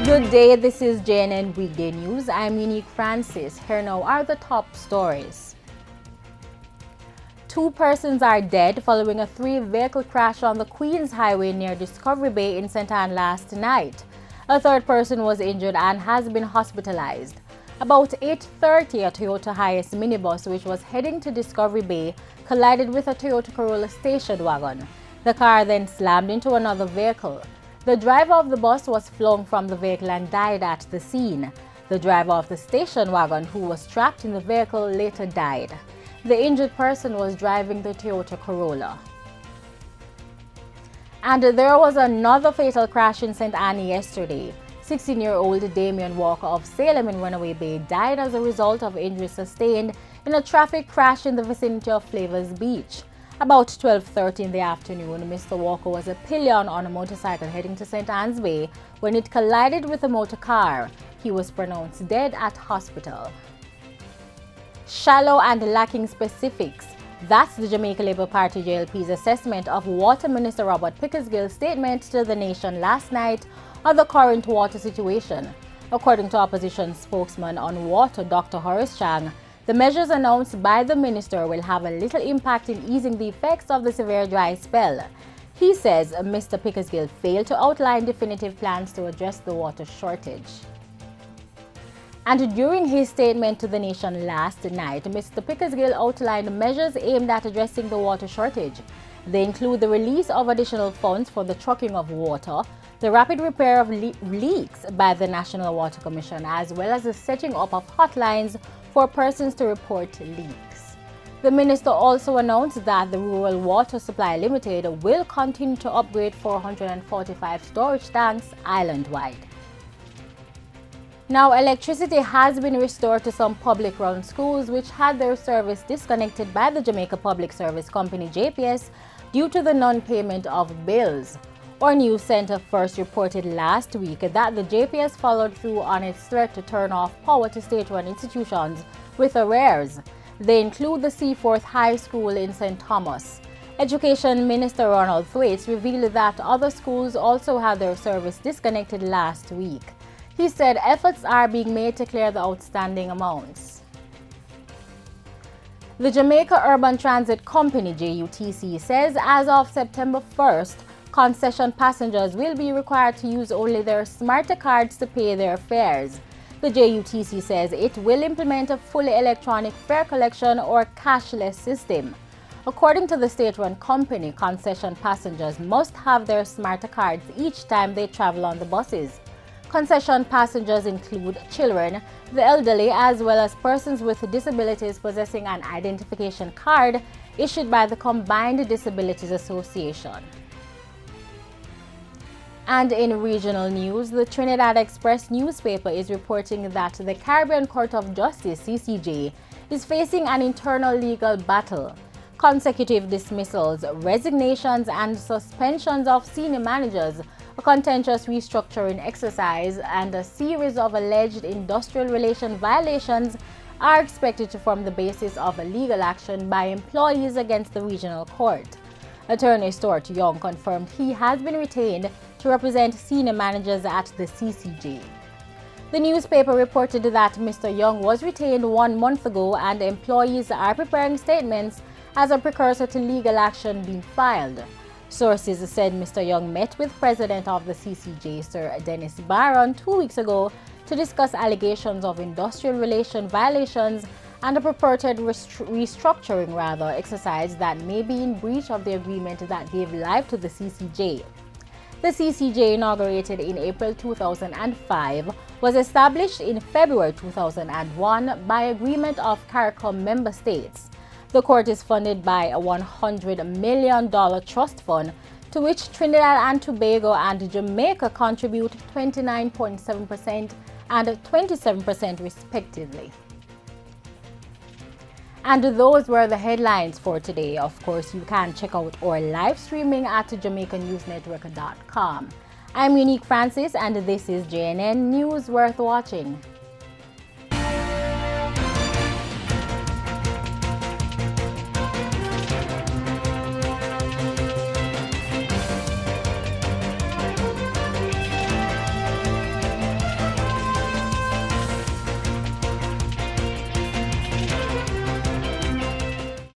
Good day, this is JNN Weekday News. I'm Unique Francis. Here now are the top stories. 2 persons are dead following a 3-vehicle crash on the Queens Highway near Discovery Bay in St. Anne last night. A 3rd person was injured and has been hospitalized. About 8:30, a Toyota Hiace minibus which was heading to Discovery Bay collided with a Toyota Corolla station wagon. The car then slammed into another vehicle. The driver of the bus was flung from the vehicle and died at the scene. The driver of the station wagon, who was trapped in the vehicle, later died. The injured person was driving the Toyota Corolla. And there was another fatal crash in St. Anne yesterday. 16-year-old Damian Walker of Salem in Runaway Bay died as a result of injuries sustained in a traffic crash in the vicinity of Flavors Beach. About 12:30 in the afternoon, Mr. Walker was a pillion on a motorcycle heading to St. Anne's Bay when it collided with a motor car. He was pronounced dead at hospital. Shallow and lacking specifics. That's the Jamaica Labour Party JLP's assessment of Water Minister Robert Pickersgill's statement to the nation last night on the current water situation. According to opposition spokesman on water Dr. Horace Chang, the measures announced by the minister will have a little impact in easing the effects of the severe dry spell. He says Mr. Pickersgill failed to outline definitive plans to address the water shortage. And during his statement to the nation last night, Mr. Pickersgill outlined measures aimed at addressing the water shortage. They include the release of additional funds for the trucking of water, the rapid repair of leaks by the National Water Commission, as well as the setting up of hotlines for persons to report leaks. The minister also announced that the Rural Water Supply Limited will continue to upgrade 445 storage tanks island-wide. Now, electricity has been restored to some public-run schools which had their service disconnected by the Jamaica Public Service Company JPS due to the non-payment of bills. Our news center first reported last week that the JPS followed through on its threat to turn off power to state-run institutions with arrears. They include the Seaforth High School in St. Thomas. Education Minister Ronald Thwaites revealed that other schools also had their service disconnected last week. He said efforts are being made to clear the outstanding amounts. The Jamaica Urban Transit Company, JUTC, says as of September 1st, concession passengers will be required to use only their SMARTA cards to pay their fares. The JUTC says it will implement a fully electronic fare collection or cashless system. According to the state-run company, concession passengers must have their SMARTA cards each time they travel on the buses. Concession passengers include children, the elderly, as well as persons with disabilities possessing an identification card issued by the Combined Disabilities Association. And in regional news, the Trinidad Express newspaper is reporting that the Caribbean Court of Justice, CCJ, is facing an internal legal battle. Consecutive dismissals, resignations, and suspensions of senior managers, a contentious restructuring exercise, and a series of alleged industrial relation violations are expected to form the basis of a legal action by employees against the regional court. Attorney Stuart Young confirmed he has been retained to represent senior managers at the CCJ. The newspaper reported that Mr. Young was retained 1 month ago and employees are preparing statements as a precursor to legal action being filed. Sources said Mr. Young met with President of the CCJ, Sir Dennis Barron, 2 weeks ago to discuss allegations of industrial relation violations and a purported restructuring exercise that may be in breach of the agreement that gave life to the CCJ. The CCJ, inaugurated in April 2005, was established in February 2001 by agreement of CARICOM member states. The court is funded by a $100 million trust fund to which Trinidad and Tobago and Jamaica contribute 29.7% and 27% respectively. And those were the headlines for today. Of course, you can check out our live streaming at JamaicaNewsNetwork.com. I'm Unique Francis, and this is JNN News Worth Watching.